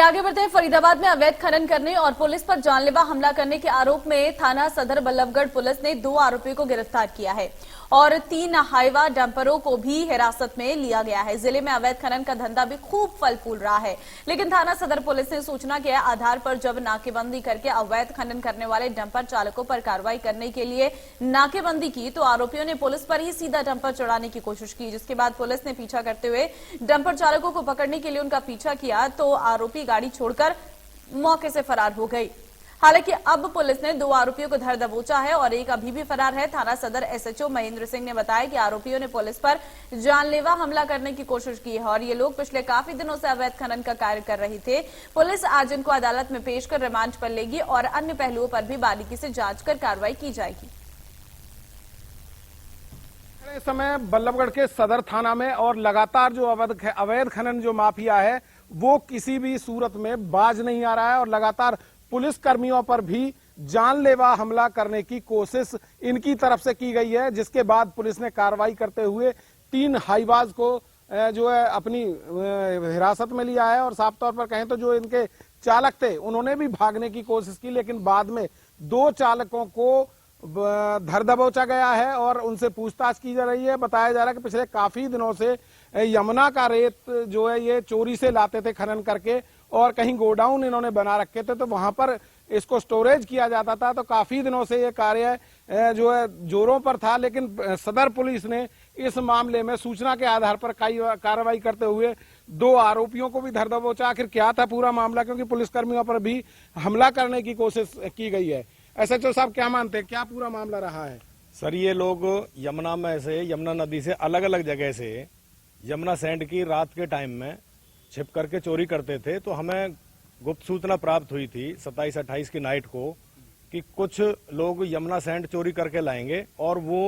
चलिए आगे बढ़ते हैं। फरीदाबाद में अवैध खनन करने और पुलिस पर जानलेवा हमला करने के आरोप में थाना सदर बल्लभगढ़ पुलिस ने 2 आरोपियों को गिरफ्तार किया है और 3 हाईवा डंपरों को भी हिरासत में लिया गया है। जिले में अवैध खनन का धंधा भी खूब फल फूल रहा है, लेकिन थाना सदर पुलिस ने सूचना के आधार पर जब नाकेबंदी करके अवैध खनन करने वाले डंपर चालकों पर कार्रवाई करने के लिए नाकेबंदी की तो आरोपियों ने पुलिस पर ही सीधा डंपर चढ़ाने की कोशिश की, जिसके बाद पुलिस ने पीछा करते हुए डंपर चालकों को पकड़ने के लिए उनका पीछा किया तो आरोपी गाड़ी छोड़कर मौके से फरार हो गई। हालांकि अब पुलिस ने 2 आरोपियों को धर दबोचा है और एक अभी भी फरार है। थाना सदर एसएचओ महेंद्र सिंह ने बताया कि आरोपियों ने पुलिस पर जानलेवा हमला करने की कोशिश की है और ये लोग पिछले काफी दिनों से अवैध खनन का कार्य कर रहे थे। पुलिस आज इनको अदालत में पेश कर रिमांड पर लेगी और अन्य पहलुओं पर भी बारीकी से जांच कर कार्रवाई की जाएगी। इस समय बल्लभगढ़ के सदर थाना में और लगातार जो अवैध खनन जो माफिया है वो किसी भी सूरत में बाज नहीं आ रहा है और लगातार पुलिस कर्मियों पर भी जानलेवा हमला करने की कोशिश इनकी तरफ से की गई है, जिसके बाद पुलिस ने कार्रवाई करते हुए 3 हाईवाज को जो है अपनी हिरासत में लिया है और साफ तौर पर कहें तो जो इनके चालक थे उन्होंने भी भागने की कोशिश की, लेकिन बाद में 2 चालकों को धर दबोचा गया है और उनसे पूछताछ की जा रही है। बताया जा रहा है कि पिछले काफी दिनों से यमुना का रेत जो है ये चोरी से लाते थे खनन करके और कहीं गोडाउन इन्होंने बना रखे थे तो वहां पर इसको स्टोरेज किया जाता था। तो काफी दिनों से ये कार्य जो है जोरों पर था, लेकिन सदर पुलिस ने इस मामले में सूचना के आधार पर कार्रवाई करते हुए 2 आरोपियों को भी धर दबोचा। आखिर क्या था पूरा मामला, क्योंकि पुलिसकर्मियों पर भी हमला करने की कोशिश की गई है। एसएचओ साहब क्या मानते हैं, क्या पूरा मामला रहा है? सर, ये लोग यमुना नदी से अलग अलग जगह से यमुना सैंड की रात के टाइम में छिप करके चोरी करते थे। तो हमें गुप्त सूचना प्राप्त हुई थी 27-28 की नाइट को कि कुछ लोग यमुना सैंड चोरी करके लाएंगे और वो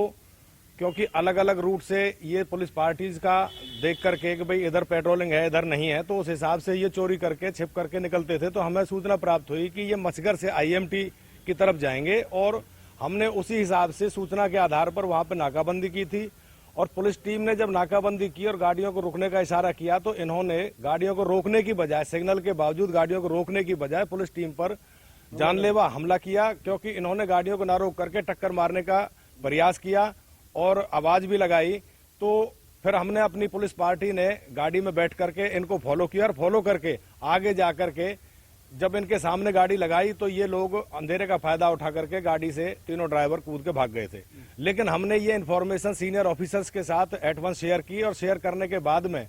क्योंकि अलग अलग रूट से ये पुलिस पार्टीज का देख करके कि भाई इधर पेट्रोलिंग है इधर नहीं है, तो उस हिसाब से ये चोरी करके छिप करके निकलते थे। तो हमें सूचना प्राप्त हुई कि ये मछगर से आईएमटी की तरफ जाएंगे और हमने उसी हिसाब से सूचना के आधार पर वहां पर नाकाबंदी की थी और पुलिस टीम ने जब नाकाबंदी की और गाड़ियों को रोकने का इशारा किया तो इन्होंने गाड़ियों को रोकने की बजाय, सिग्नल के बावजूद गाड़ियों को रोकने की बजाय पुलिस टीम पर जानलेवा हमला किया, क्योंकि इन्होंने गाड़ियों को न रोक करके टक्कर मारने का प्रयास किया और आवाज भी लगाई। तो फिर हमने अपनी पुलिस पार्टी ने गाड़ी में बैठ करके इनको फॉलो किया और फॉलो करके आगे जाकर के जब इनके सामने गाड़ी लगाई तो ये लोग अंधेरे का फायदा उठा करके गाड़ी से तीनों ड्राइवर कूद के भाग गए थे। लेकिन हमने ये इन्फॉर्मेशन सीनियर ऑफिसर्स के साथ एट वंस शेयर की और शेयर करने के बाद में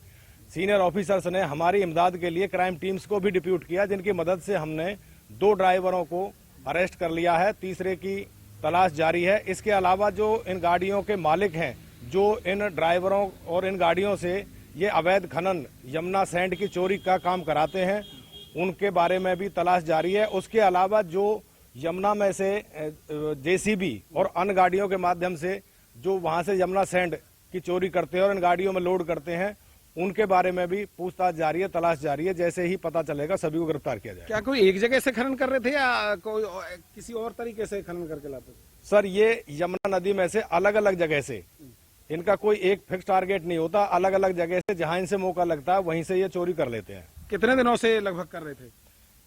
सीनियर ऑफिसर्स ने हमारी इमदाद के लिए क्राइम टीम्स को भी डिप्यूट किया, जिनकी मदद से हमने 2 ड्राइवरों को अरेस्ट कर लिया है, तीसरे की तलाश जारी है। इसके अलावा जो इन गाड़ियों के मालिक हैं, जो इन ड्राइवरों और इन गाड़ियों से ये अवैध खनन यमुना सैंड की चोरी का काम कराते हैं, उनके बारे में भी तलाश जारी है। उसके अलावा जो यमुना में से जेसीबी और अन्य गाड़ियों के माध्यम से जो वहां से यमुना सैंड की चोरी करते हैं और इन गाड़ियों में लोड करते हैं, उनके बारे में भी पूछताछ जारी है, तलाश जारी है। जैसे ही पता चलेगा सभी को गिरफ्तार किया जाएगा। क्या कोई एक जगह से खनन कर रहे थे या कोई किसी और तरीके से खनन करके लाते थे? सर, ये यमुना नदी में से अलग अलग जगह से, इनका कोई एक फिक्स टारगेट नहीं होता, अलग अलग जगह से जहां इनसे मौका लगता है वहीं से ये चोरी कर लेते हैं। कितने दिनों से लगभग कर रहे थे?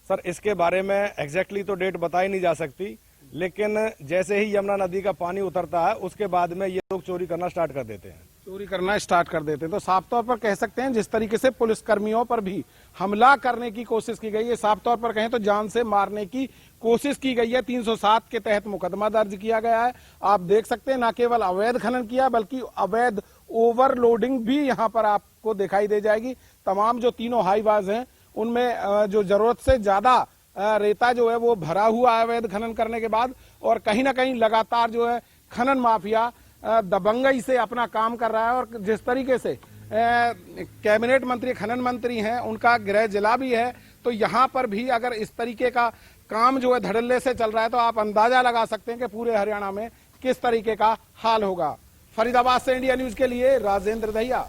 सर, इसके बारे में एग्जैक्टली तो डेट बताई नहीं जा सकती, लेकिन जैसे ही यमुना नदी का पानी उतरता है उसके बाद में ये लोग चोरी करना स्टार्ट कर देते हैं। तो साफ तौर पर कह सकते हैं जिस तरीके से पुलिस कर्मियों पर भी हमला करने की कोशिश की गई है, साफ तौर पर कहें तो जान से मारने की कोशिश की गई है। 307 के तहत मुकदमा दर्ज किया गया है। आप देख सकते हैं न केवल अवैध खनन किया बल्कि अवैध ओवरलोडिंग भी यहाँ पर आपको दिखाई दे जाएगी। तमाम जो 3 हाईवाज हैं उनमें जो जरूरत से ज्यादा रेता जो है वो भरा हुआ है अवैध खनन करने के बाद, और कहीं ना कहीं लगातार जो है खनन माफिया दबंगई से अपना काम कर रहा है। और जिस तरीके से कैबिनेट मंत्री, खनन मंत्री हैं, उनका गृह जिला भी है, तो यहाँ पर भी अगर इस तरीके का काम जो है धड़ल्ले से चल रहा है तो आप अंदाजा लगा सकते हैं कि पूरे हरियाणा में किस तरीके का हाल होगा। फरीदाबाद से इंडिया न्यूज के लिए राजेंद्र दहिया।